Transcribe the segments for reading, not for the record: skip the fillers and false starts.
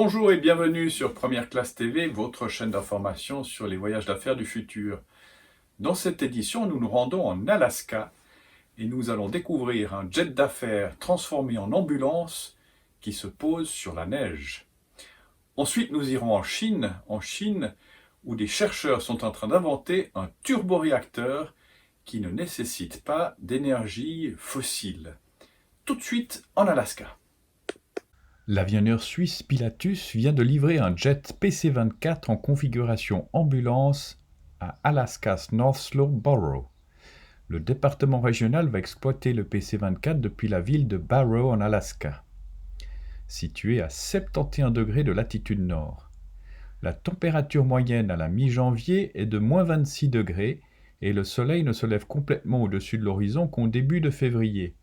Bonjour et bienvenue sur Première Classe TV, votre chaîne d'information sur les voyages d'affaires du futur. Dans cette édition, nous nous rendons en Alaska et nous allons découvrir un jet d'affaires transformé en ambulance qui se pose sur la neige. Ensuite, nous irons en Chine où des chercheurs sont en train d'inventer un turboréacteur qui ne nécessite pas d'énergie fossile. Tout de suite en Alaska. L'avionneur suisse Pilatus vient de livrer un jet PC-24 en configuration ambulance à Alaska's North Slope Borough. Le département régional va exploiter le PC-24 depuis la ville de Barrow en Alaska, située à 71 degrés de latitude nord. La température moyenne à la mi-janvier est de moins 26 degrés et le soleil ne se lève complètement au-dessus de l'horizon qu'au début de février.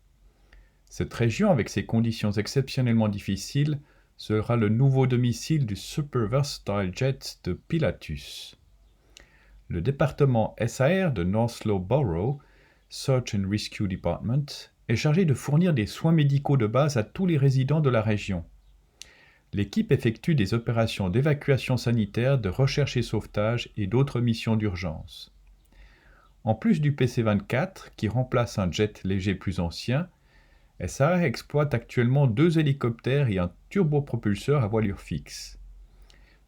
Cette région, avec ses conditions exceptionnellement difficiles, sera le nouveau domicile du Super Versatile Jet de Pilatus. Le département SAR de North Slope Borough, Search and Rescue Department, est chargé de fournir des soins médicaux de base à tous les résidents de la région. L'équipe effectue des opérations d'évacuation sanitaire, de recherche et sauvetage et d'autres missions d'urgence. En plus du PC-24, qui remplace un jet léger plus ancien, SAR exploite actuellement 2 hélicoptères et un turbopropulseur à voilure fixe.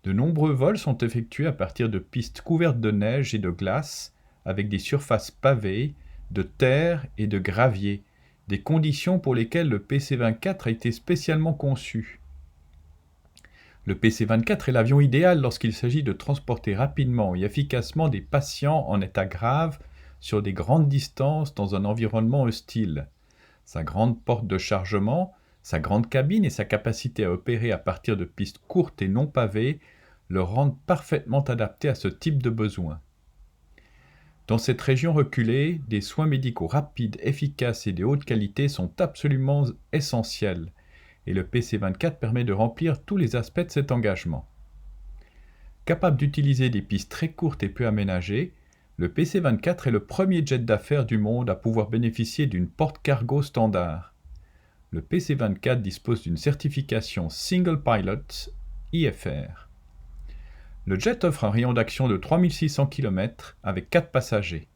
De nombreux vols sont effectués à partir de pistes couvertes de neige et de glace, avec des surfaces pavées, de terre et de gravier, des conditions pour lesquelles le PC-24 a été spécialement conçu. Le PC-24 est l'avion idéal lorsqu'il s'agit de transporter rapidement et efficacement des patients en état grave sur des grandes distances dans un environnement hostile. Sa grande porte de chargement, sa grande cabine et sa capacité à opérer à partir de pistes courtes et non pavées le rendent parfaitement adapté à ce type de besoin. Dans cette région reculée, des soins médicaux rapides, efficaces et de haute qualité sont absolument essentiels, et le PC-24 permet de remplir tous les aspects de cet engagement. Capable d'utiliser des pistes très courtes et peu aménagées, le PC-24 est le premier jet d'affaires du monde à pouvoir bénéficier d'une porte-cargo standard. Le PC-24 dispose d'une certification Single Pilot IFR. Le jet offre un rayon d'action de 3600 km avec 4 passagers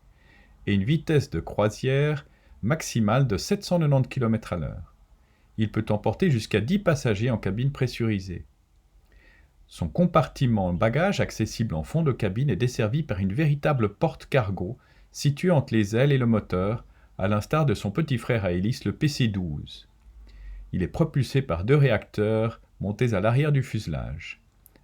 et une vitesse de croisière maximale de 790 km/h. Il peut emporter jusqu'à 10 passagers en cabine pressurisée. Son compartiment bagages accessible en fond de cabine est desservi par une véritable porte-cargo située entre les ailes et le moteur, à l'instar de son petit frère à hélice le PC-12. Il est propulsé par 2 réacteurs montés à l'arrière du fuselage.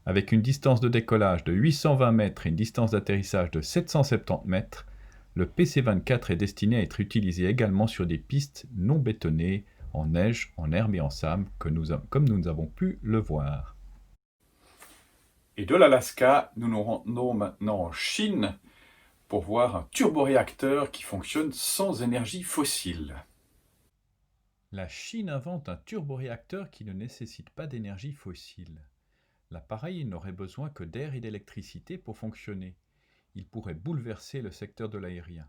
Avec une distance de décollage de 820 mètres et une distance d'atterrissage de 770 mètres, le PC-24 est destiné à être utilisé également sur des pistes non bétonnées, en neige, en herbe et en sable, comme nous avons pu le voir. Et de l'Alaska, nous nous rendons maintenant en Chine pour voir un turboréacteur qui fonctionne sans énergie fossile. La Chine invente un turboréacteur qui ne nécessite pas d'énergie fossile. L'appareil n'aurait besoin que d'air et d'électricité pour fonctionner. Il pourrait bouleverser le secteur de l'aérien.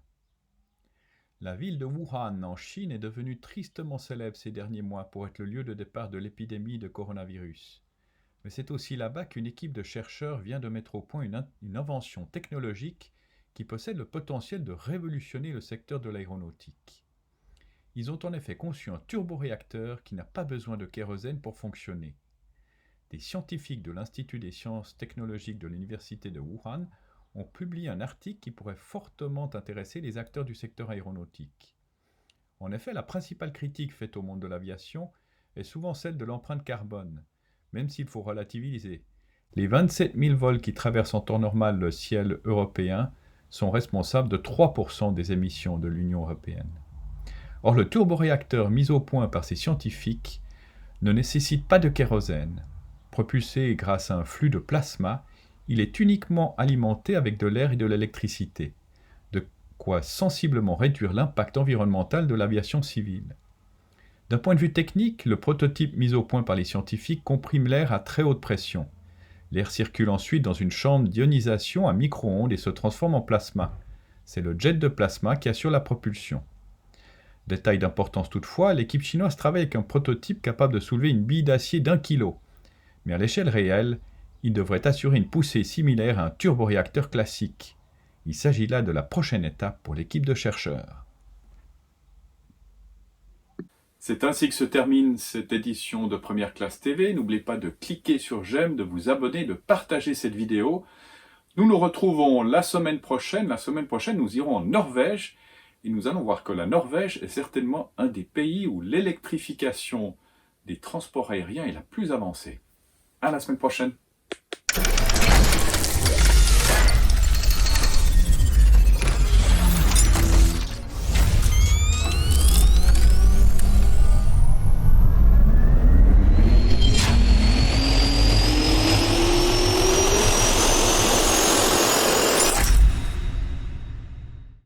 La ville de Wuhan en Chine est devenue tristement célèbre ces derniers mois pour être le lieu de départ de l'épidémie de coronavirus. Mais c'est aussi là-bas qu'une équipe de chercheurs vient de mettre au point une invention technologique qui possède le potentiel de révolutionner le secteur de l'aéronautique. Ils ont en effet conçu un turboréacteur qui n'a pas besoin de kérosène pour fonctionner. Des scientifiques de l'Institut des sciences technologiques de l'Université de Wuhan ont publié un article qui pourrait fortement intéresser les acteurs du secteur aéronautique. En effet, la principale critique faite au monde de l'aviation est souvent celle de l'empreinte carbone, même s'il faut relativiser. Les 27 000 vols qui traversent en temps normal le ciel européen sont responsables de 3% des émissions de l'Union européenne. Or, le turboréacteur mis au point par ces scientifiques ne nécessite pas de kérosène. Propulsé grâce à un flux de plasma, il est uniquement alimenté avec de l'air et de l'électricité, de quoi sensiblement réduire l'impact environnemental de l'aviation civile. D'un point de vue technique, le prototype mis au point par les scientifiques comprime l'air à très haute pression. L'air circule ensuite dans une chambre d'ionisation à micro-ondes et se transforme en plasma. C'est le jet de plasma qui assure la propulsion. Détail d'importance toutefois, l'équipe chinoise travaille avec un prototype capable de soulever une bille d'acier d'1 kg. mais à l'échelle réelle, il devrait assurer une poussée similaire à un turboréacteur classique. Il s'agit là de la prochaine étape pour l'équipe de chercheurs. C'est ainsi que se termine cette édition de Première Classe TV. N'oubliez pas de cliquer sur j'aime, de vous abonner, de partager cette vidéo. Nous nous retrouvons la semaine prochaine. La semaine prochaine, nous irons en Norvège et nous allons voir que la Norvège est certainement un des pays où l'électrification des transports aériens est la plus avancée. À la semaine prochaine.